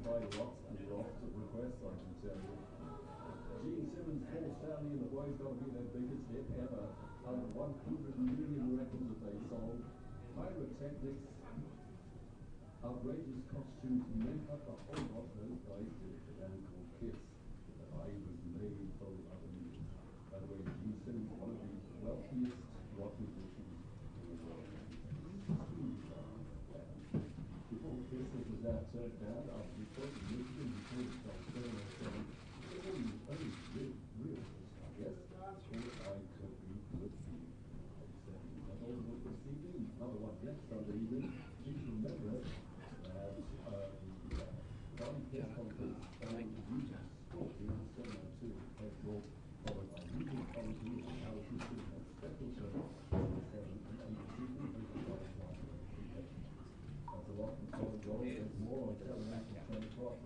by lots and lots of requests, I can tell you. Gene Simmons, Paul Stanley and the boys got to be their biggest hit ever. Out of 100 million records that they sold. Pyrotechnics, outrageous costumes, makeup, a whole lot of those guys did it. The band called Kiss. But I was made for other music. By the way, Gene Simmons, one of the wealthiest rock musicians in the world. Before Kiss was that down, I was reporting Michigan before it fell down. Only real, I guess. I could be good for you. Another one this evening, another one next Sunday evening. Please remember that Don Kiss Conference and Regent Scorpion 702 Festival, followed by Regent Country and House System and special service on the 7th and 8th evening. That's a lot from Solid Gold. There's more on television at 10 o'clock.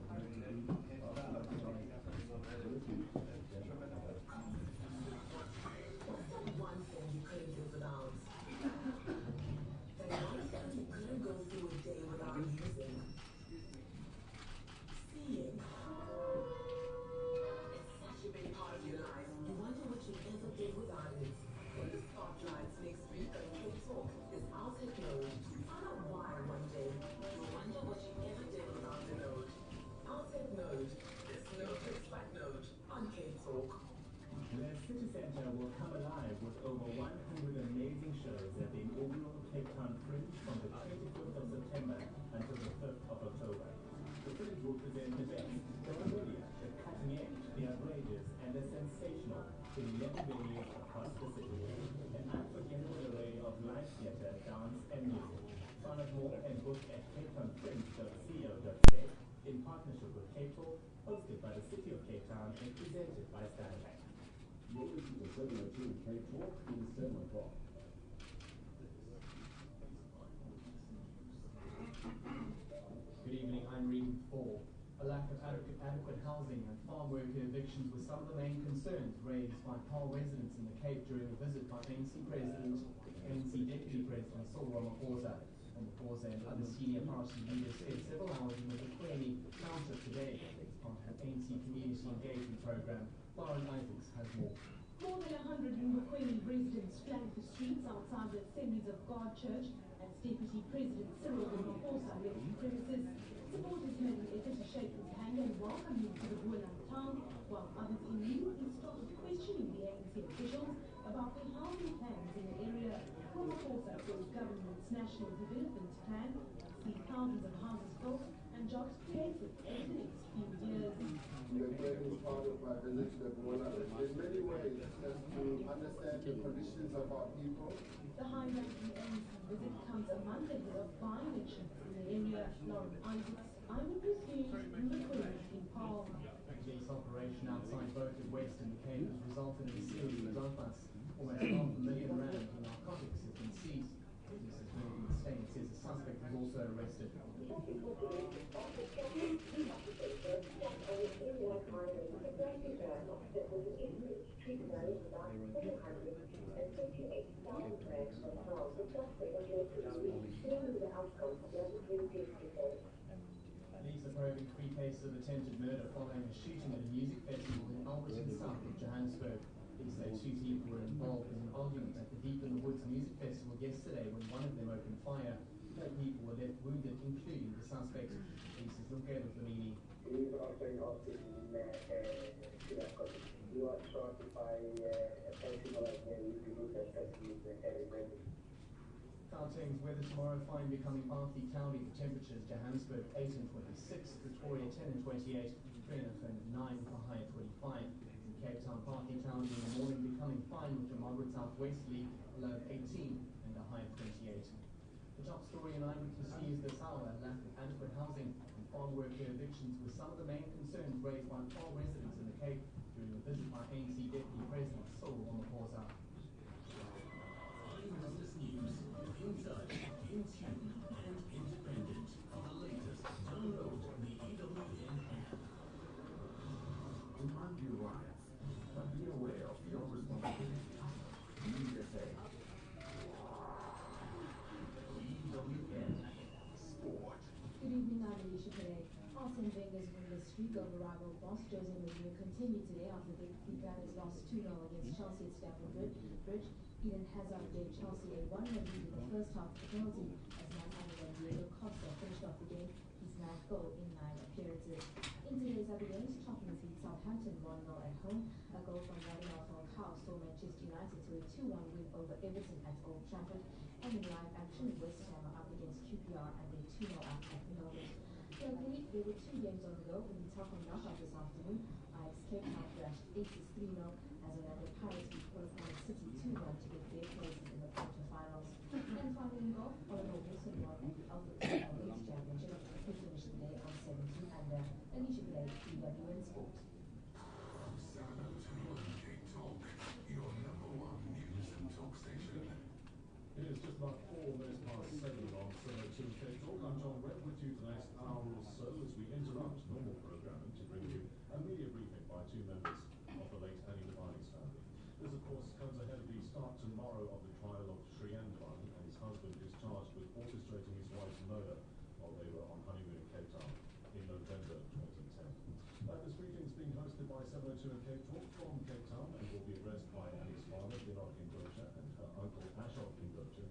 The city centre will come alive with over 100 amazing shows at the inaugural Cape Town Fringe from the 25th of September until the 5th of October. The Fringe will present the best, the brilliant, the cutting edge, the outrageous, and the sensational in 11 venues across the city. An unforgettable array of live theatre, dance, and music. Find out more and book at capetownfringe.co.za in partnership with Cape Talk, hosted by the City of Cape Town and presented by Stanley. You're listening to 702 Cape Talk. It is 7 o'clock. Good evening, I'm reading 4. A lack of adequate housing and farm worker evictions were some of the main concerns raised by Paarl residents in the Cape during a visit by ANC Deputy President Cyril Ramaphosa. Ramaphosa and other senior party leaders spent several hours in the Bukwini Township today as part of an ANC community engagement program. Lauren Isaacs has more. More than 100 Bukwini residents flanked the streets outside the Assemblies of God Church as Deputy President Cyril Ramaphosa left the premises. Supporters made an effort to shake his hand and welcome him to the Buelang town, while others immediately started questioning the ANC officials about their housing plans in the area. Ramaphosa says government's national development plan will see thousands of houses built and jobs created over the next few years. The plan is part of my visit to the Buelang. In many ways, as to understand the conditions of our people. The high-ranking ANC visit comes a month ahead of by-elections in the area. Lauren Isaacs, Eyewitness News, Bukwini in Paarl. Police operation outside Beaufort West in the Cape has resulted in a series of drug-busts. Almost R500,000 in narcotics has been seized. Police has been in the state says the suspect was also arrested. Police are probing 3 cases of attempted murder following a shooting at a music festival in Alberton, south of Johannesburg. Police say 2 people were involved in an argument at the Deep in the Woods music festival yesterday when one of them opened fire. 4 people were left wounded, including the suspect. Police is looking at the meaning. You are shorted by a festival like Gauteng's weather tomorrow, fine becoming partly cloudy. The temperatures: Johannesburg 8 and 26, Pretoria 10 and 28, Vereeniging 9 with a high of 25. In Cape Town, partly cloudy in the morning, becoming fine with a moderate southwesterly, low of 18 and a high of 28. The top story in Eyewitness News this hour: lack of adequate housing and farm worker evictions were some of the main concerns raised by Paarl residents in the Cape during a visit by ANC Deputy President Cyril Ramaphosa. Eyewitness News, in touch, in tune, and independent. For the latest, download the EWN app. Remind you right, but be aware of your responsibility. Media Day. EWN Sport. Good evening, I'm Alicia Perez. Arsene Wenger week over rival boss Jose Mourinho continued today after the Gunners lost 2-0 against Chelsea at Stamford Bridge. Eden Hazard gave Chelsea a 1-0 lead in the first half of the penalty as man-manager Diego Costa finished off the game his 9th goal in 9 appearances. In today's other games, Tottenham beat Southampton 1-0 at home. A goal from Radamel Falcao saw Manchester United to a 2-1 win over Everton at Old Trafford. And in live action, West Ham are up against QPR and a 2-0 up at Norwich. Locally, there were 2 games on the go in the Taco knockout this afternoon. Ajax Cape Town thrashed Aces 3-0 as Orlando Pirates beat Portland City 2-1 to get their places in the quarterfinals. And finally in golf, Oliver Wilson won the Alfred Ladies Championship. He finished the day on 17 under. Alicia Blake, EWN Sport. From 702 Cape Talk, your #1 news and talk station. It is just about 4 minutes past 7 on 702 Cape Talk. I'm John Webb with you for the next hour or so as we interrupt normal programming to bring you a media briefing by 2 members of the late Anni Dewani's family. This, of course, comes ahead of the start tomorrow of the trial of Anni Dewani and his husband, who's charged with orchestrating his wife's murder while they were on honeymoon in Cape Town in November 2010. This briefing is being hosted by 702 and Cape Talk from Cape Town and will be addressed by Anni's father, Vinod Kindocha, and her uncle, Ashok Kindocha.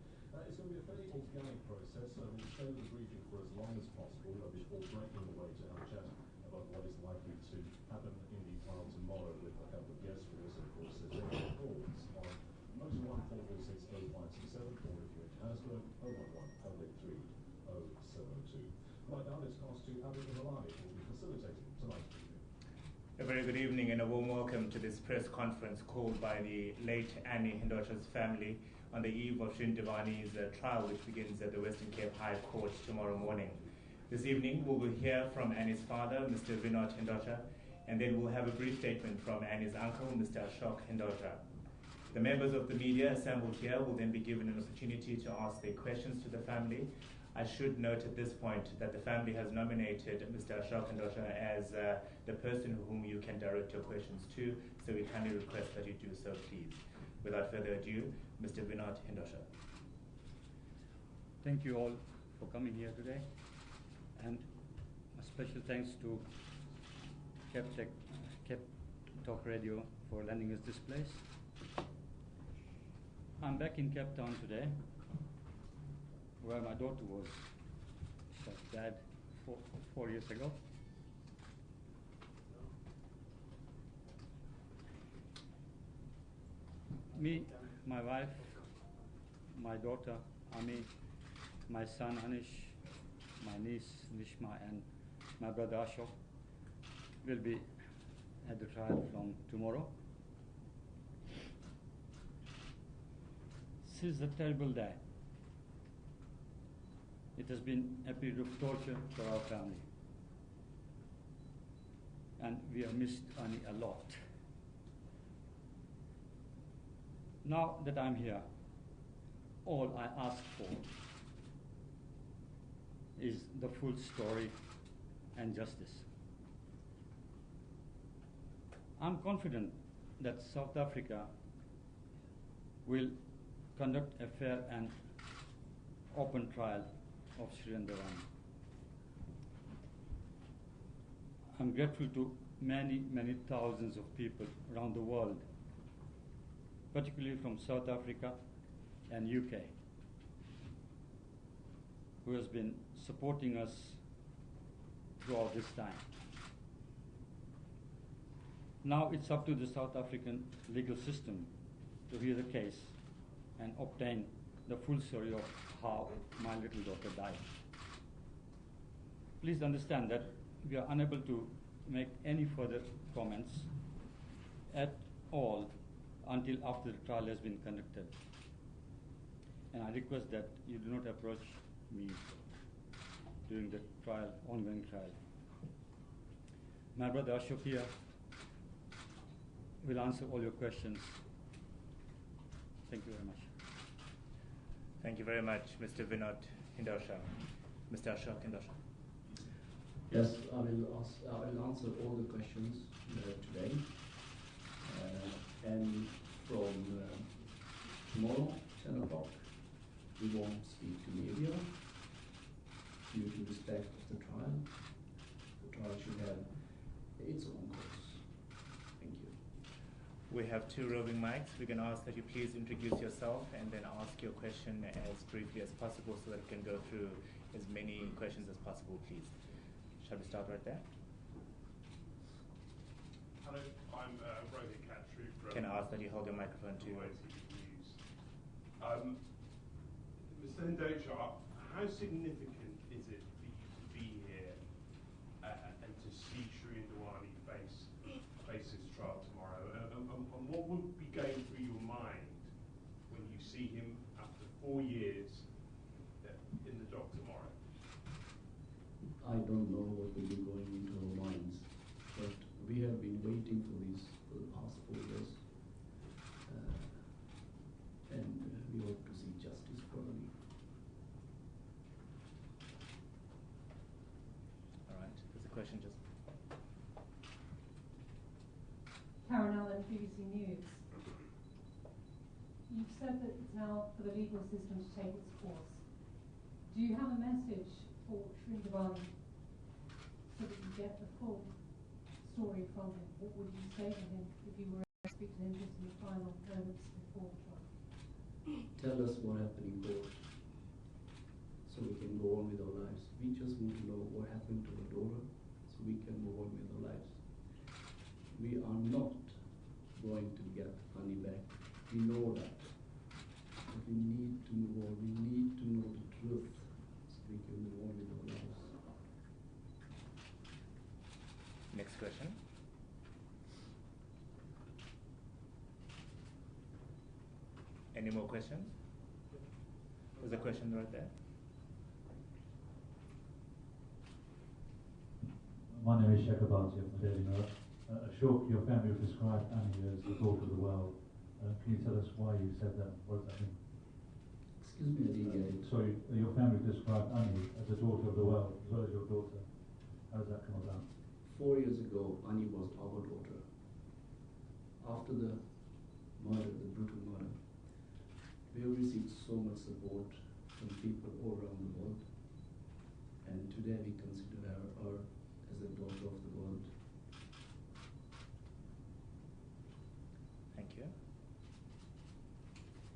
It's going to be a fairly organic process, so we'll stay with the briefing for as long as possible before breaking away to have a chat about what is likely to happen in the trial tomorrow with a couple of guests with us, of course. So take your calls on 021 446 0567 or if you're in Johannesburg, 011 083 0702. Right now, let's pass to Anni Dewani, who will be facilitating tonight's briefing. A very good evening and a warm welcome to this press conference called by the late Anni Hindocha's family on the eve of Anni Dewani's trial, which begins at the Western Cape High Court tomorrow morning. This evening, we will hear from Anni's father, Mr. Vinod Hindocha, and then we'll have a brief statement from Anni's uncle, Mr. Ashok Hindocha. The members of the media assembled here will then be given an opportunity to ask their questions to the family. I should note at this point that the family has nominated Mr. Ashok Hindocha as the person whom you can direct your questions to, so we kindly request that you do so, please. Without further ado, Mr. Vinod Hindocha. Thank you all for coming here today, and a special thanks to Cape Talk Radio for lending us this place. I'm back in Cape Town today, where my daughter was dead 4 years ago. Me, my wife, my daughter, Ami, my son, Anish, my niece, Nishma, and my brother, Ashok, will be at the trial from tomorrow. This is a terrible day. It has been a period of torture for our family. And we have missed Anni a lot. Now that I'm here, all I ask for is the full story and justice. I'm confident that South Africa will conduct a fair and open trial of Anni Dewani. I'm grateful to many, many thousands of people around the world, particularly from South Africa and UK, who has been supporting us throughout this time. Now it's up to the South African legal system to hear the case and obtain the full story of how my little daughter died. Please understand that we are unable to make any further comments at all until after the trial has been conducted. And I request that you do not approach me during the trial, ongoing trial. My brother Ashok here will answer all your questions. Thank you very much. Thank you very much, Mr. Vinod Hindocha. Mr. Ashok Hindocha. Yes, I will answer all the questions today. And from tomorrow, 10 o'clock, we won't speak to media due to respect of the trial. The trial should have its own course. Thank you. We have 2 roving mics. We can ask that you please introduce yourself and then ask your question as briefly as possible so that we can go through as many questions as possible, please. Shall we start right there? Hello, I'm Rohit Khatri from... Can I ask that you hold your microphone too? Mr. Hindocha, how significant is it for you to be here and to see Anni Dewani face his trial tomorrow? And what would be going through your mind when you see him after 4 years in the dock tomorrow? I don't know what will be going into our minds, but we have been waiting for this for the past 4 years, and we hope to see justice for Ali. All right, there's a question just... Karen Allen, BBC News. You've said that it's now for the legal system to take its course. Do you have a message for Anni Dewani so that you get the full story from him? What would you say to him if you were to speak to him just in the final moments before the trial? Tell us what happened in court so we can go on with our lives. We just want to know what happened to our daughter so we can move on with our lives. We are not going to get Anni back. We know that. But we need to move on. We need to know the truth so we can move on with our lives. Next question. Any more questions? There's a question right there. My name is Shekhar Bhatia from the Daily Mirror. Ashok, your family have described Anni as the daughter of the world. Can you tell us why you said that? What does that mean? Excuse me, I didn't get it. Sorry, your family described Anni as the daughter of the world, as well as your daughter. How does that come about? 4 years ago, Anni was our daughter. After the murder, the brutal murder, we have received so much support from people all around the world. And today we consider her as a daughter of the world. Thank you.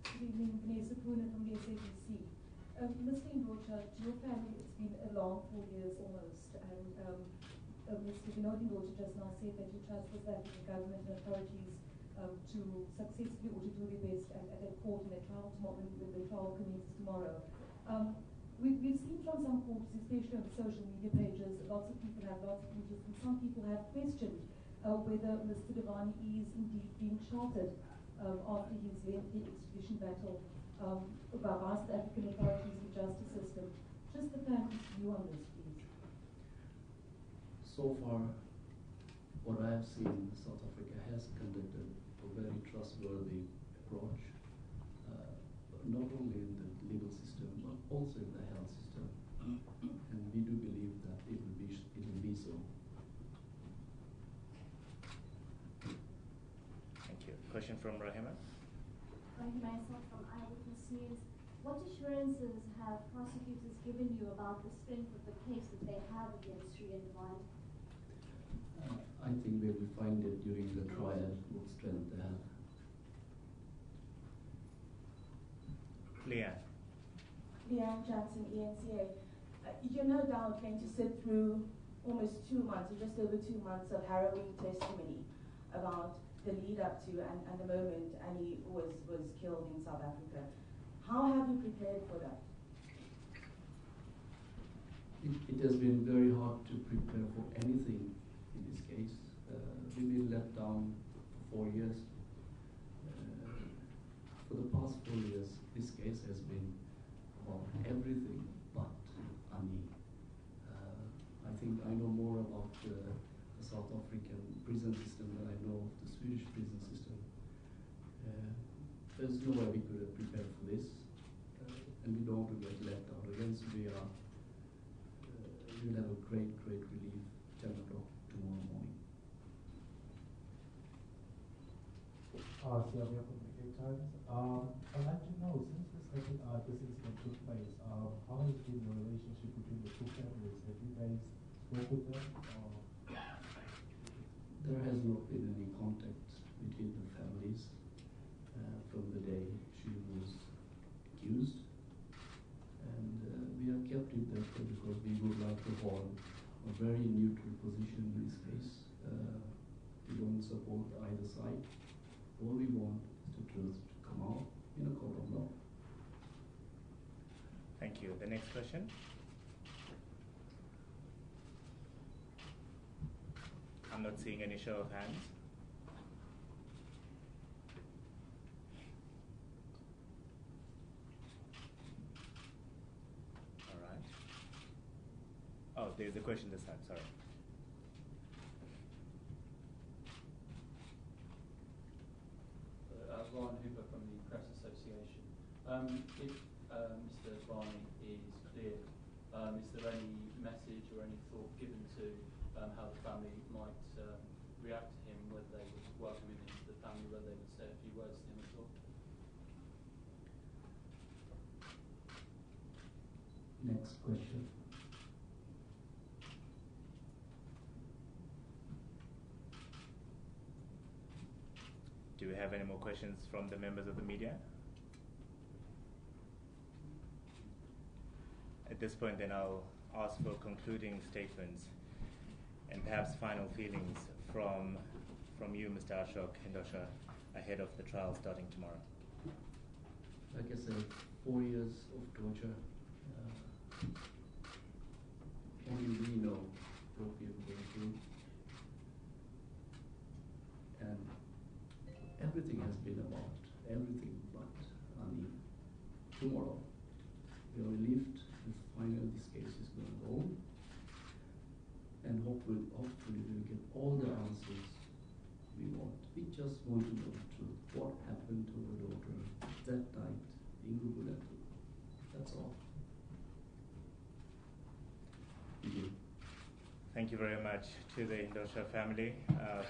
Good evening, Vanessa Puna from the SABC. Mr. Hindocha, to your family, it's been a long 4 years almost, and Mr. Vinod Hindocha just now said that you trust the South African government and authorities to successfully or to do their best at a court in a trial tomorrow, when the trial commences tomorrow. We've seen from some courts, especially on the social media pages, lots of people have lots of images, and some people have questioned whether Mr. Dewani is indeed being sheltered after his lengthy extradition battle by South African authorities and justice system. Just the family's view on this, please. So far, what I have seen, South Africa has conducted a very trustworthy approach, not only in the legal system, but also in the health system. And we do believe that it will be so. Thank you. Question from Rahima. Rahima from Eyewitness News. What assurances have prosecutors given you about the strength of the case that they have against Anni Dewani? I think we will find it during the trial what strength they have. Leanne Johnson, ENCA. You're no doubt going to sit through almost 2 months, or just over 2 months of harrowing testimony about the lead up to and the moment Anni was killed in South Africa. How have you prepared for that? It has been very hard to prepare for anything in this case. We've been let down for 4 years. For the past 4 years, this case has been about everything but Anni. I think I know more about the South African prison system than I know of the Swedish prison system. There's no way we could have prepared for this, and we don't want to get left out again. So we'll have a great relief 10 o'clock tomorrow morning. Sylvia from the Cape Times. I'd like to know, since this incident took place, how has been the relationship between the two families? Have you guys spoke with them? there has not been any contact between the families from the day she was accused. And we have kept it that way because we would like to hold a very neutral position in this case. We don't support either side. All we want is the truth to come out in a court of law. Thank you. The next question. I'm not seeing any show of hands. All right. Oh, there's a question this side, sorry. Ryan Hooper from the Press Association. If Mr. Dewani is cleared, is there any message or any thought given to how the family might react to him, whether they would welcome him into the family, whether they would say a few words to him at all? Next question. Do we have any more questions from the members of the media? At this point, then I'll ask for concluding statements and perhaps final feelings from you, Mr. Ashok Hindosha, ahead of the trial starting tomorrow. Like I said, 4 years of torture. Only we know what we have been through. And everything has been about everything but Anni. Tomorrow, we are relieved if finally this case is going to go on. And hopefully we'll get all the answers we want. We just want to know the truth. What happened to our daughter that night in Gugulatu? That's all. Thank you. Thank you very much to the Hindosha family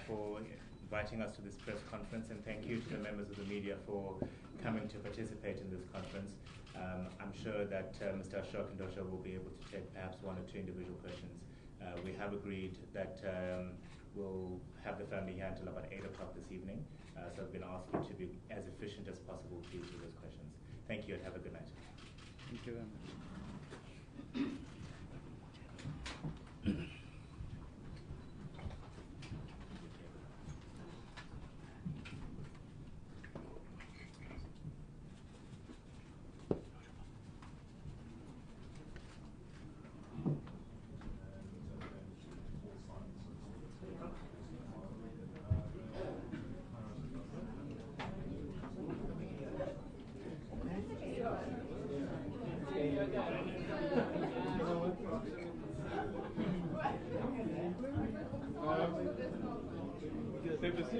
for inviting us to this press conference, and thank you to the members of the media for coming to participate in this conference. I'm sure that Mr. Ashok Hindosha will be able to take perhaps one or two individual questions. We have agreed that we'll have the family here until about 8 o'clock this evening, so I've been asked you to be as efficient as possible, please, with those questions. Thank you and have a good night. Thank you very much. SABC.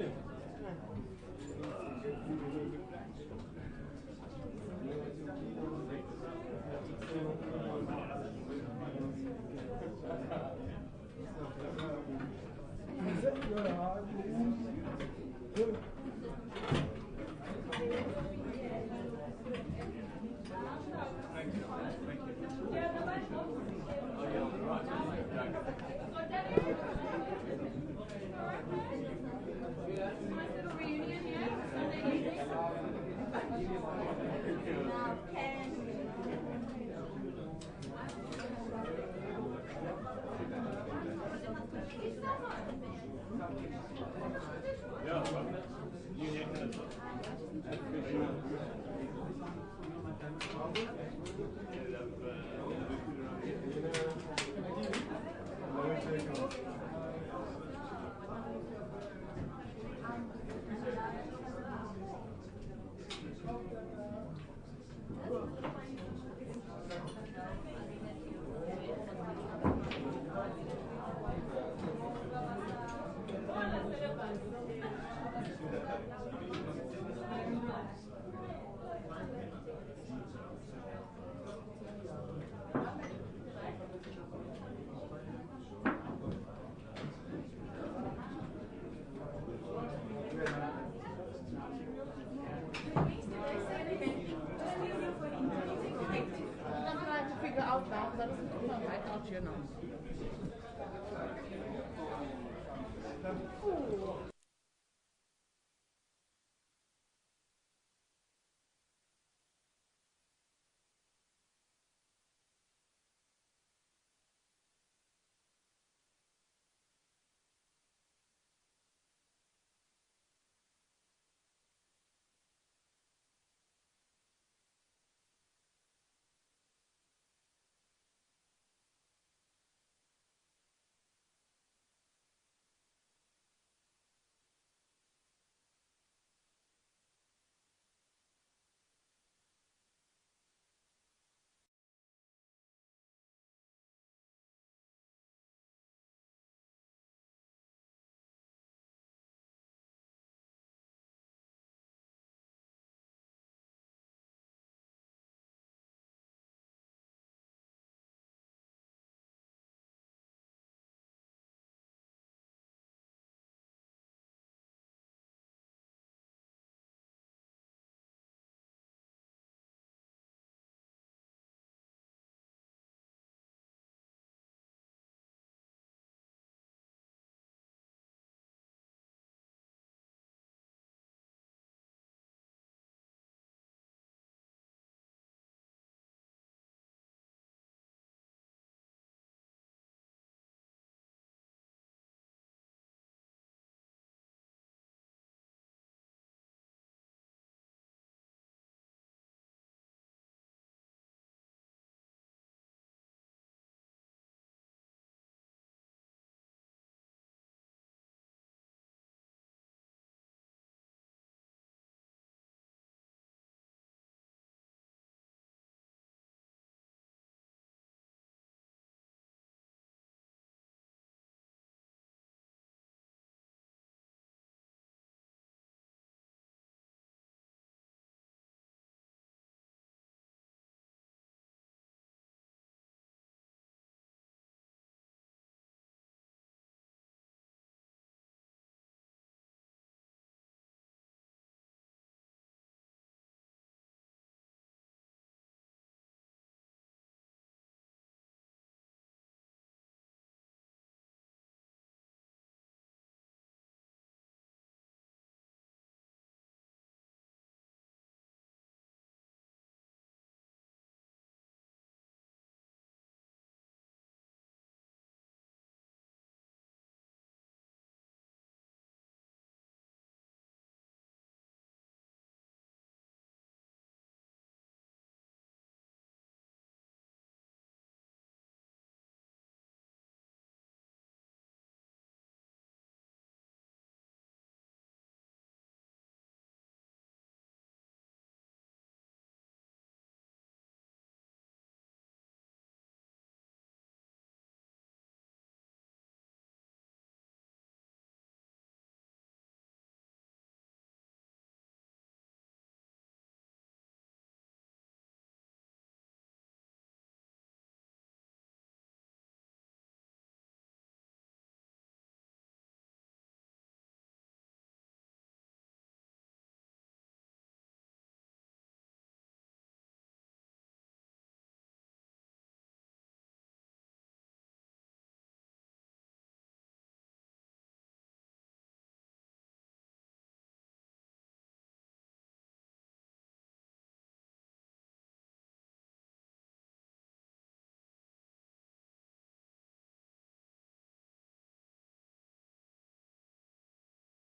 No.